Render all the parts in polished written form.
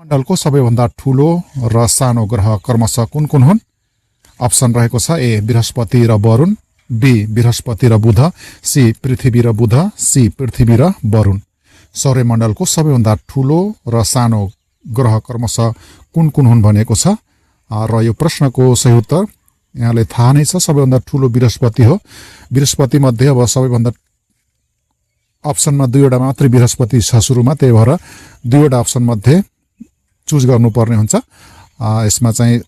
मण्डलको सबैभन्दा ठूलो र सानो ग्रह क्रमशः कुन कुन हुन्? अप्सन रहेको छ ए बृहस्पति र वरुण, बी बृहस्पति र बुध, सी पृथ्वी र बुध, सी पृथ्वी र वरुण। सौर्यमण्डलको सबैभन्दा ठूलो र सानो ग्रह क्रमशः कुन कुन हुन् भनेको छ र यो प्रश्नको सही उत्तर यहाँले थाहा नै छ, सबैभन्दा ठूलो बृहस्पति हो। बृहस्पति मध्ये अब सबैभन्दा अप्सनमा 2वटा मात्रै बृहस्पति छ सुरुमा, त्यही भएर 2वटा अप्सन मध्ये चुज गर्नुपर्ने हुन्छ। यसमा चाहिँ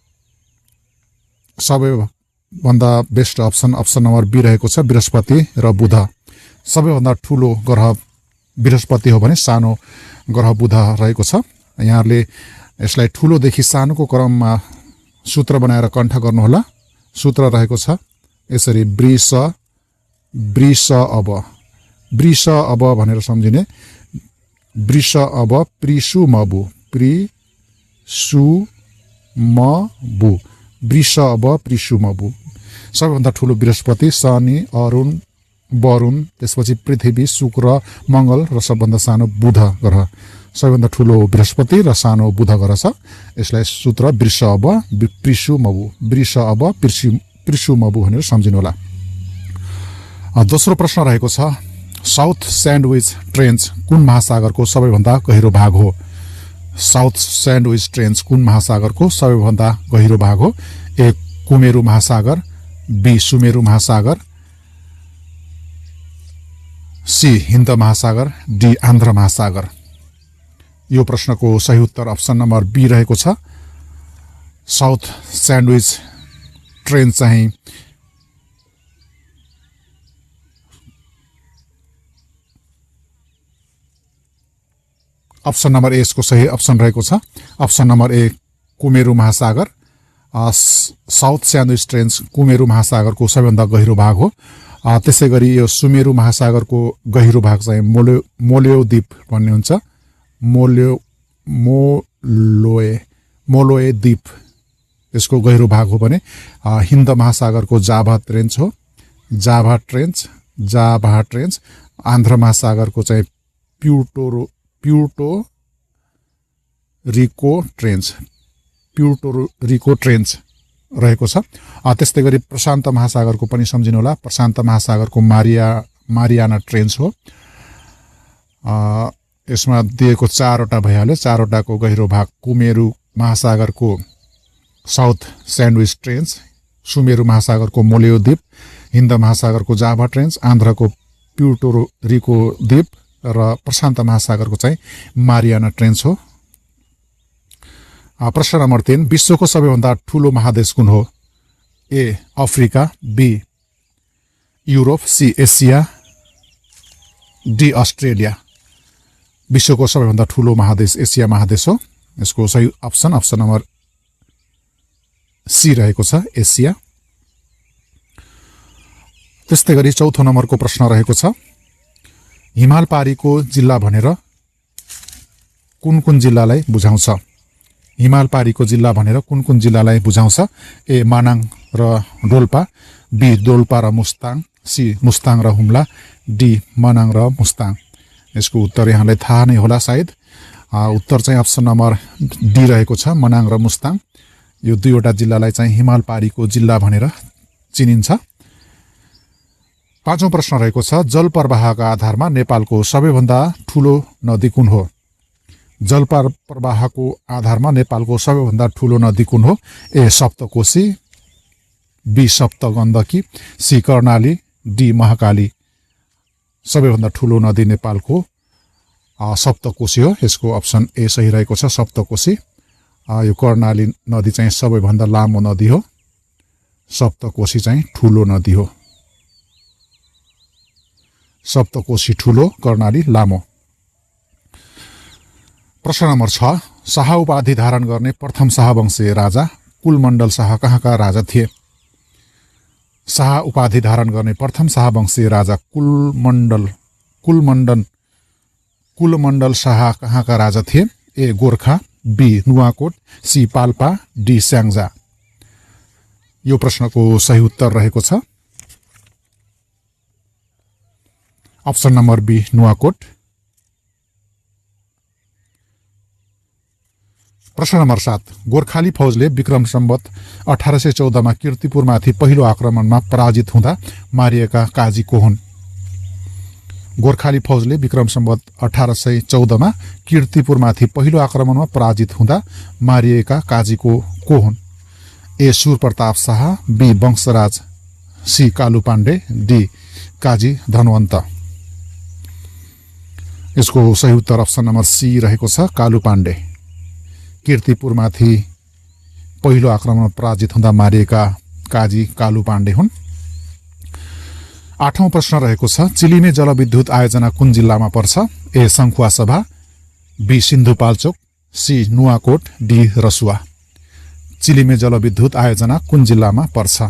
सबैभन्दा बेस्ट अप्सन नम्बर बी रहेको छ, बृहस्पति र बुध। सबैभन्दा ठूलो ग्रह बृहस्पति हो भने सानो ग्रह बुध रहेको छ। यहाँले यसलाई ठूलोदेखि सानोको क्रममा सूत्र बनाएर कण्ठ गर्नुहोला। सूत्र रहेको छ यसरी वृष अब भनेर सम्झिने, वृष अब प्रिसु मबु, वृष अब प्रिसु मबु। सबैभन्दा ठूलो बृहस्पति, शनि, अरुण, वरुण, त्यसपछि पृथ्वी, शुक्र, मंगल र सबभन्दा सानो बुध ग्रह। सबैभन्दा ठूलो बृहस्पति र सानो बुध ग्रह छ। यसलाई सूत्र वृष अब प्रिसु मबु, वृष अब प्रिसु मबु भनेर सम्झिनु होला। दोस्रो प्रश्न रहेको छ साउथ स्यान्डविच ट्रेन्च कुन महासागरको सबैभन्दा गहिरो भाग हो? साउथ स्यान्डविच ट्रेन्च कुन महासागरको सबैभन्दा गहिरो भाग हो? ए कुमेरु महासागर, बी सुमेरु महासागर, सी हिन्द महासागर, डी आन्ध्र महासागर। यो प्रश्नको सही उत्तर अप्सन नम्बर बी रहेको छ। साउथ स्यान्डविच ट्रेन्च चाहिँ अप्सन नम्बर ए यसको सही अप्सन रहेको छ। अप्सन नम्बर ए कुमेरु महासागर। साउथ स्यान्डविच ट्रेन्च कुमेरु महासागरको सबैभन्दा गहिरो भाग हो। त्यसै गरी यो सुमेरु महासागरको गहिरो भाग चाहिँ मोलोए द्वीप भन्ने हुन्छ। मोलोए द्वीप यसको गहिरो भाग हो भने हिन्द महासागरको जाभा ट्रेन्च हो। जाभा ट्रेन्च। आन्ध्र महासागरको चाहिँ प्युर्टो रिको ट्रेन्च रहेको छ। त्यस्तै गरी प्रशान्त महासागरको पनि सम्झिनु होला। प्रशान्त महासागरको मारियाना ट्रेन्च हो। यसमा दिएको 4वटा भइहाल्यो। 4वटाको गहिरो भाग कुमेरु महासागरको साउथ स्यान्डविच ट्रेन्च, सुमेरु महासागरको मोलोए द्वीप, हिन्द महासागरको जाभा ट्रेन्च, आन्ध्रको प्युर्टो रिको द्वीप र प्रशान्त महासागरको चाहिँ मारियाना ट्रेन्च हो। प्रश्न नम्बर 3 विश्वको सबैभन्दा ठूलो महादेश कुन हो? A Africa, B Europe, C Asia, D Australia. विश्वको सबैभन्दा ठूलो महादेश एसिया महादेश हो। यसको सही अप्सन नम्बर सी रहेको छ, एसिया। त्यस्तै गरी 4थो नम्बरको प्रश्न रहेको छ हिमालपारीको जिल्ला भनेर कुन कुन जिल्लालाई बुझाउँछ? हिमालपारीको जिल्ला भनेर कुन कुन जिल्लालाई बुझाउँछ? ए मानाङ र डोल्पा, बी डोल्पा र मुस्ताङ, सी मुस्ताङ र हुम्ला, डी मनाङ र मुस्ताङ। यसको उत्तर यहाँलाई थाहा नै होला सायद। उत्तर चाहिँ अप्सन नम्बर डी रहेको छ, मनाङ र मुस्ताङ। यो 2वटा जिल्लालाई चाहिँ हिमालपारीको जिल्ला भनेर चिनिन्छ। 5औं प्रश्न रहेको छ जल प्रवाहका आधारमा नेपालको सबैभन्दा ठूलो नदी कुन हो? जल प्रवाहको आधारमा नेपालको सबैभन्दा ठूलो नदी कुन हो? A Saptakoshi, B Saptagandaki, C Karnali, D Mahakali. सबैभन्दा ठूलो नदी नेपालको सप्तकोशी हो। यसको अप्सन ए सही रहेको छ, सप्तकोशी। यो कर्णाली नदी चाहिँ सबैभन्दा लामो नदी हो। सप्तकोशी चाहिँ ठूलो नदी हो। सप्तकोशी ठूलो, कर्णाली लामो। प्रश्न नम्बर 6 शाह उपाधि धारण गर्ने प्रथम शाहवंशीय राजा कुलमण्डल शाह कहाँका राजा थिए? शाह उपाधि धारण गर्ने प्रथम शाहवंशीय राजा कुलमण्डल शाह कहाँका राजा थिए? A Gorkha, B Nuwakot, C Palpa, D Syangja. यो प्रश्नको सही उत्तर रहेको छ अप्सन नम्बर बी नुवाकोट। प्रश्न नम्बर 7 गोर्खाली फौजले विक्रम सम्वत 1814 मा कीर्तिपुरमाथि पहिलो आक्रमणमा पराजित हुँदा मारिएका काजी को हुन्? गोर्खाली फौजले विक्रम सम्वत 1814 मा कीर्तिपुरमाथि पहिलो आक्रमणमा पराजित हुँदा मारिएका काजी को हुन्? A Sur Pratap Shah, B Vanshraj, C Kalu Pande, D Kaji Dhanvant. यसको सही उत्तर अप्सन नम्बर सी रहेको छ, कालु पाण्डे। कीर्तिपुरमाथि पहिलो आक्रमणमा पराजित हुँदा मारिएका काजी कालु पाण्डे हुन्। 8औं प्रश्न रहेको छ चिलिमे जलविद्युत आयोजना कुन जिल्लामा पर्छ? A Sankhuwasabha, B Sindhupalchok, C Nuwakot, D Rasuwa. Chilime जलविद्युत आयोजना कुन जिल्लामा पर्छ?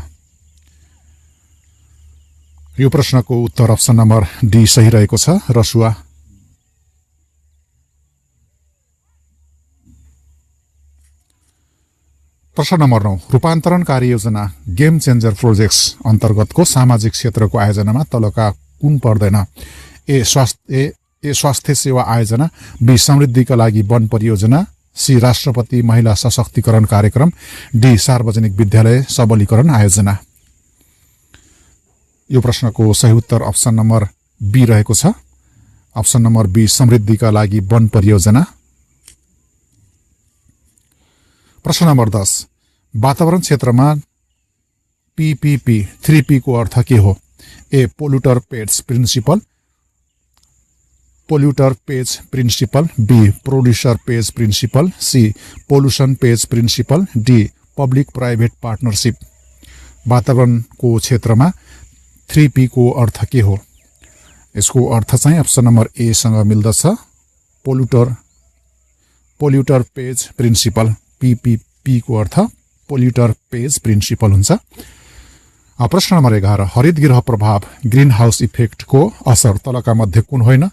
यो प्रश्नको उत्तर अप्सन नम्बर डी सही रहेको छ, रसुवा। प्रश्न नम्बर 9 रूपान्तरण कार्ययोजना गेम चेन्जर प्रोजेक्ट्स अन्तर्गतको सामाजिक क्षेत्रको आयोजनामा तलका कुन पर्दैन? ए स्वास्थ्य सेवा आयोजना, बी समृद्धिका लागि वन परियोजना, सी राष्ट्रपति महिला सशक्तिकरण कार्यक्रम, डी सार्वजनिक विद्यालय सबलीकरण आयोजना। यो प्रश्नको सही उत्तर अप्सन नम्बर बी रहेको छ, अप्सन नम्बर बी समृद्धिका लागि वन परियोजना। प्रश्न नम्बर 10 वातावरण क्षेत्रमा पीपीपी 3P को अर्थ के हो? A polluter pays principle, B producer pays principle, C pollution pays principle, D public private partnership. वातावरणको क्षेत्रमा 3P को अर्थ के हो? यसको अर्थ चाहिँ अप्सन नम्बर ए सँग मिल्दछ, पोल्युटर पेज प्रिन्सिपल। पीपीपी को अर्थ पोल्युटर पेज प्रिन्सिपल हुन्छ। प्रश्न नम्बर 11 हरित गृह प्रभाव ग्रीन हाउस इफेक्टको असर तलका मध्ये कुन होइन?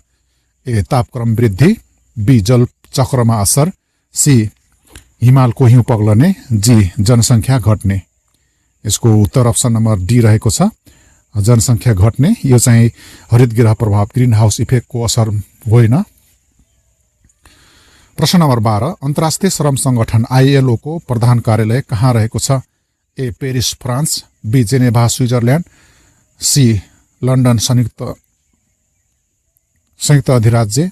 ए तापक्रम वृद्धि, बी जल चक्रमा असर, सी हिमालको हिउँ पग्लने, जी जनसङ्ख्या घट्ने। यसको उत्तर अप्सन नम्बर डी रहेको छ, जनसङ्ख्या घट्ने। यो चाहिँ हरित गृह प्रभाव ग्रीन हाउस इफेक्टको असर होइन। प्रश्न नम्बर 12 अन्तर्राष्ट्रिय श्रम संगठन ILO को प्रधान कार्यालय कहाँ रहेको छ? A Paris France, B Geneva Switzerland, C London संयुक्त अधिराज्य,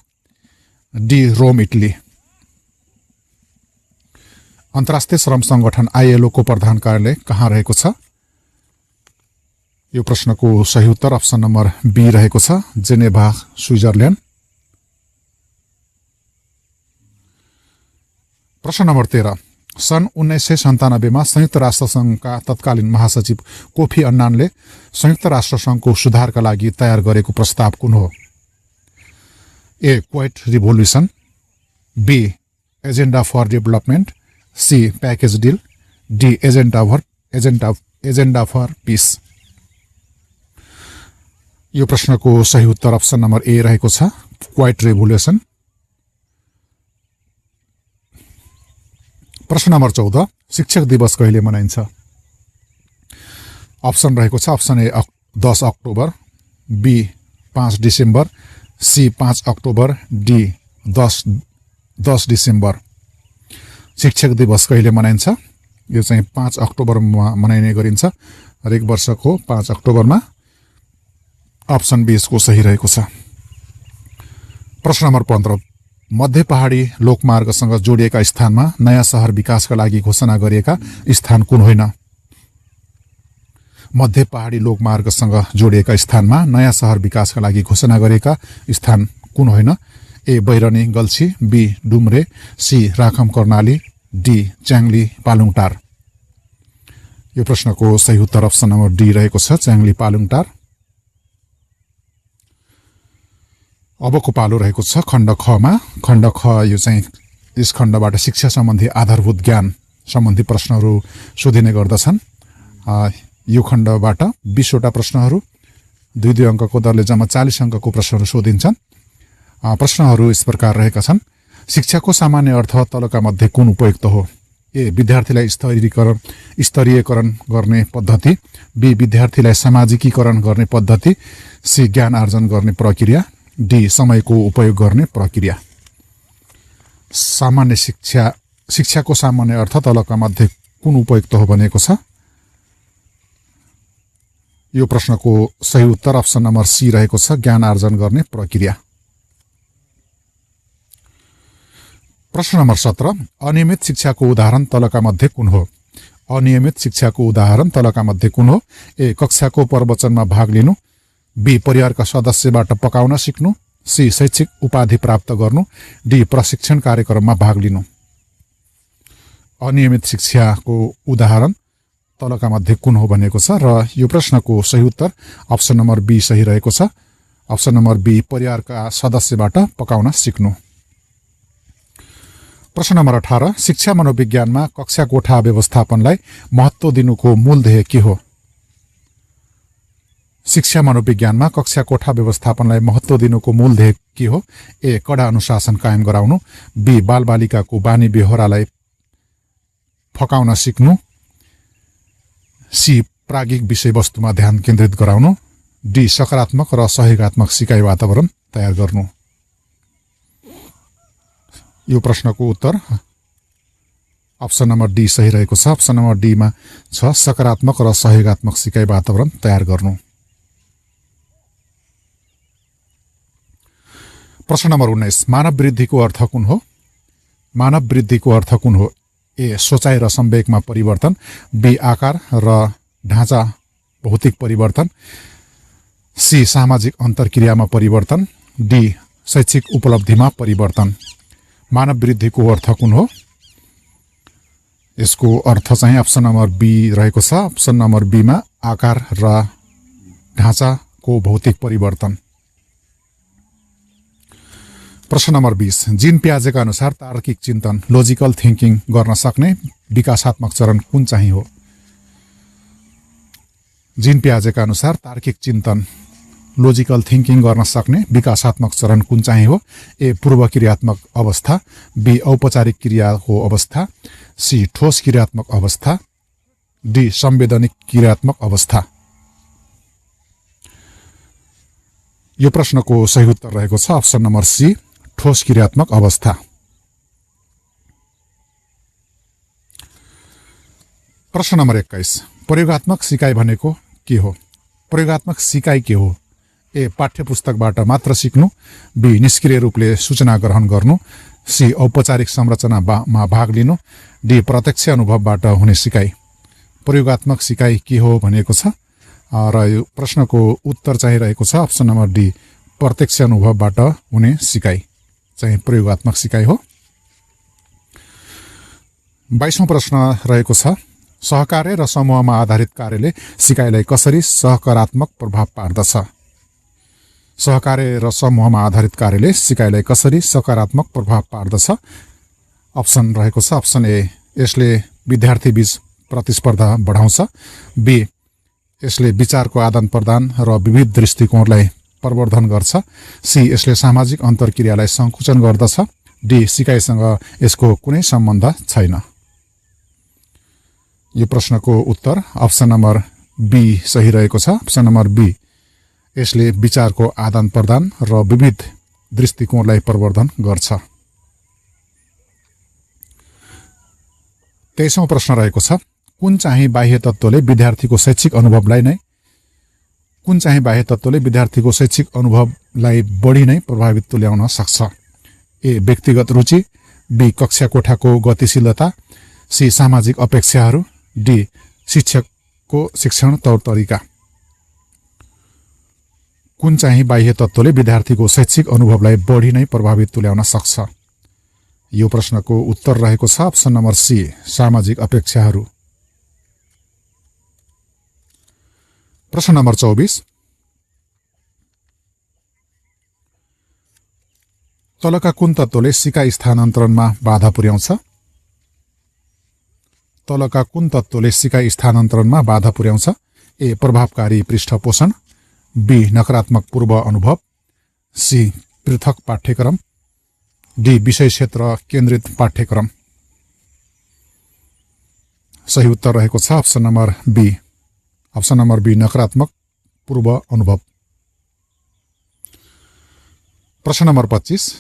डी रोम इटली। अन्तर्राष्ट्रिय श्रम संगठन ILO को प्रधान कार्यालय कहाँ रहेको छ? यो प्रश्नको सही उत्तर अप्सन नम्बर बी रहेको छ, जेनेभा स्विजरल्यान्ड। प्रश्न नम्बर 13 सन् 1997 मा संयुक्त राष्ट्र संघका तत्कालीन महासचिव कोफी अन्नानले संयुक्त राष्ट्र संघको सुधारका लागि तयार गरेको प्रस्ताव कुन हो? A quiet revolution, B agenda for development, C package deal, D agenda for peace. यो प्रश्नको सही उत्तर अप्सन नम्बर ए रहेको छ, क्वाइट रिभोल्युसन। प्रश्न नम्बर 14 शिक्षक दिवस कहिले मनाइन्छ? अप्सन रहेको छ option A 10 October, B 5 December, C 5 October, D 10 December. शिक्षक दिवस कहिले मनाइन्छ? यो चाहिँ 5 अक्टोबरमा मनाइने गरिन्छ, हरेक वर्षको 5 अक्टोबरमा। अप्सन बी यसको सही रहेको छ। प्रश्न नम्बर 15 मध्य पहाडी लोकमार्गसँग जोडिएका स्थानमा नयाँ सहर विकासका लागि घोषणा गरिएका स्थान कुन होइन? मध्य पहाडी लोकमार्गसँग जोडिएका स्थानमा नयाँ सहर विकासका लागि घोषणा गरिएका स्थान कुन होइन? A Bairani Galchhi, B Dumre, C Rakham Karnali, D Chyangli Palungtar. यो प्रश्नको सही उत्तर अप्सन नम्बर डी रहेको छ, च्याङ्ली पालुङटार। अबको पालो रहेको छ खण्ड खमा। खण्ड ख यो चाहिँ यस खण्डबाट शिक्षा सम्बन्धी आधारभूत ज्ञान सम्बन्धी प्रश्नहरू सोधिने गर्दछन्। यो खण्डबाट 20 वटा प्रश्नहरू 2-2 अङ्कको दरले जम्मा 40 अङ्कको प्रश्नहरू सोधिन्छन्। प्रश्नहरू यस प्रकार रहेका छन्। शिक्षाको सामान्य अर्थ तलका मध्ये कुन उपयुक्त हो? ए विद्यार्थीलाई स्तरीयकरण गर्ने पद्धति, बी विद्यार्थीलाई सामाजिकीकरण गर्ने पद्धति, सी ज्ञान आर्जन गर्ने प्रक्रिया, डी समयको उपयोग गर्ने प्रक्रिया। सामान्य शिक्षा शिक्षाको सामान्य अर्थ तलका मध्ये कुन उपयुक्त हो भनेको छ। यो प्रश्नको सही उत्तर अप्सन नम्बर सी रहेको छ, ज्ञान आर्जन गर्ने प्रक्रिया। प्रश्न नम्बर 17, अनियमित शिक्षाको उदाहरण तलका मध्ये कुन हो। अनियमित शिक्षाको उदाहरण तलका मध्ये कुन हो। ए कक्षाको प्रवचनमा भाग लिनु, बी परिवारका सदस्यबाट पकाउन सिक्नु, सी शैक्षिक उपाधि प्राप्त गर्नु, डी प्रशिक्षण कार्यक्रममा भाग लिनु। अनियमित शिक्षाको उदाहरण तलका मध्ये कुन हो भनेको छ र यो प्रश्नको सही उत्तर अप्सन नम्बर बी सही रहेको छ। अप्सन नम्बर बी परिवारका सदस्यबाट पकाउन सिक्नु। प्रश्न नम्बर 18, शिक्षा मनोविज्ञानमा कक्षा कोठा व्यवस्थापनलाई महत्त्व दिनुको मूल ध्येय के हो। शिक्षा मनोविज्ञानमा कक्षा कोठा व्यवस्थापनलाई महत्त्व दिनुको मूल ध्येय के हो। ए कडा अनुशासन कायम गराउनु, बी बालबालिकाको बानी बेहोरालाई फकाउन सिक्नु, सी प्राज्ञिक विषयवस्तुमा ध्यान केन्द्रित गराउनु, डी सकारात्मक र सहयोगात्मक सिकाइ वातावरण तयार गर्नु। यो प्रश्नको उत्तर अप्सन नम्बर डी सही रहेको छ। अप्सन नम्बर डीमा छ सकारात्मक र सहयोगात्मक सिकाइ वातावरण तयार गर्नु। प्रश्न नम्बर 19, मानव वृद्धिको अर्थ कुन हो। मानव वृद्धिको अर्थ कुन हो। ए सोचाइ र संवेगमा परिवर्तन, बी आकार र ढाँचा भौतिक परिवर्तन, सी सामाजिक अन्तर्क्रियामा परिवर्तन, डी शैक्षिक उपलब्धिमा परिवर्तन। मानव वृद्धिको अर्थ कुन हो। यसको अर्थ चाहिँ अप्सन नम्बर बी रहेको छ। अप्सन नम्बर बीमा आकार र ढाँचाको भौतिक परिवर्तन। प्रश्न नम्बर 20, जीन पियाजेका अनुसार तार्किक चिन्तन लोजिकल थिंकिङ गर्न सक्ने विकासात्मक चरण कुन चाहिँ हो। जीन पियाजेका अनुसार तार्किक चिन्तन लोजिकल थिंकिङ गर्न सक्ने विकासात्मक चरण कुन चाहिँ हो। ए पूर्व क्रियात्मक अवस्था, बी औपचारिक क्रियाको अवस्था, सी ठोस क्रियात्मक अवस्था, डी संवैधानिक क्रियात्मक अवस्था। यो प्रश्नको सही उत्तर रहेको छ अप्सन नम्बर सी ठोस क्रियात्मक अवस्था। प्रश्न नम्बर 21, प्रयोगात्मक सिकाइ भनेको के हो। प्रयोगात्मक सिकाइ के हो। ए पाठ्यपुस्तकबाट मात्र सिक्नु, बी निष्क्रिय रूपले सूचना ग्रहण गर्नु, सी औपचारिक संरचनामा भाग लिनु, डी प्रत्यक्ष अनुभवबाट हुने सिकाइ। प्रयोगात्मक सिकाइ के हो भनेको छ र यो प्रश्नको उत्तर चाहिँ रहेको छ अप्सन नम्बर डी प्रत्यक्ष अनुभवबाट हुने सिकाइ चाहिँ प्रयोगात्मक सिकाइ हो। 22औं प्रश्न रहेको छ, सहकार्य र समूहमा आधारित कार्यले सिकाइलाई कसरी सकारात्मक प्रभाव पार्दछ। सहकार्य र समूहमा आधारित कार्यले सिकाइलाई कसरी सकारात्मक प्रभाव पार्दछ। अप्सन रहेको छ अप्सन ए यसले विद्यार्थी बीच प्रतिस्पर्धा बढाउँछ, बी यसले विचारको आदान प्रदान र विविध दृष्टिकोणलाई प्रवर्धन गर्छ, सी यसले सामाजिक अन्तर्क्रियालाई संकुचन गर्दछ, डी सिकाइसँग यसको कुनै सम्बन्ध छैन। यो प्रश्नको उत्तर अप्सन नम्बर बी सही रहेको छ। अप्सन नम्बर बी यसले विचारको आदान प्रदान र विविध दृष्टिकोणलाई प्रवर्धन गर्छ। 23औं प्रश्न रहेको छ, कुन चाहिँ बाह्य तत्त्वले विद्यार्थीको शैक्षिक अनुभवलाई बढी नै प्रभावित तुल्याउन सक्छ। ए व्यक्तिगत रुचि, बी कक्षा कोठाको गतिशीलता, सी सामाजिक अपेक्षाहरू, डी शिक्षकको शिक्षण तौर तरिका। कुन चाहिँ बाह्य तत्त्वले विद्यार्थीको शैक्षिक अनुभवलाई बढी नै प्रभावित तुल्याउन सक्छ। यो प्रश्नको उत्तर रहेको छ अप्सन नम्बर सी सामाजिक अपेक्षाहरू। प्रश्न नम्बर 24, तलका कुन तत्त्वले सिकाइ स्थानान्तरणमा बाधा पुर्याउँछ। तलका कुन तत्त्वले सिकाइ स्थानान्तरणमा बाधा पुर्याउँछ। ए प्रभावकारी पृष्ठपोषण, बी नकारात्मक पूर्व अनुभव, सी पृथक पाठ्यक्रम, डी विषय क्षेत्र केन्द्रित पाठ्यक्रम। सही उत्तर रहेको छ option number B. Option number B नकारात्मक पूर्व अनुभव। प्रश्न नम्बर 25,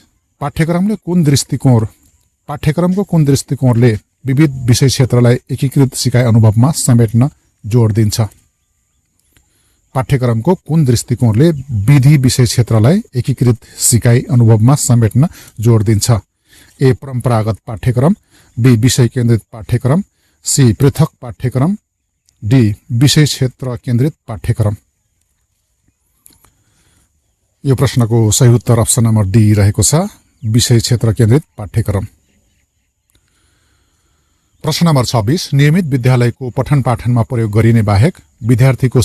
पाठ्यक्रमको कुन दृष्टिकोणले विविध विषय क्षेत्रलाई एकीकृत सिकाइ अनुभवमा समेट्न जोड दिन्छ? पाठ्यक्रमको कुन दृष्टिकोणले विधि विषय क्षेत्रलाई एकीकृत सिकाइ अनुभवमा समेट्न जोड दिन्छ? ए. परम्परागत पाठ्यक्रम, बी. विषय केन्द्रित पाठ्यक्रम, सी. पृथक पाठ्यक्रम, डी. विषय क्षेत्र केन्द्रित पाठ्यक्रम। यो प्रश्नको सही उत्तर अप्सन नम्बर डी रहेको छ, विषय क्षेत्र केन्द्रित पाठ्यक्रम। प्रश्न नम्बर 26, नियमित विद्यालयको पठन पाठनमा प्रयोग गरिने बाहेक विद्यार्थीको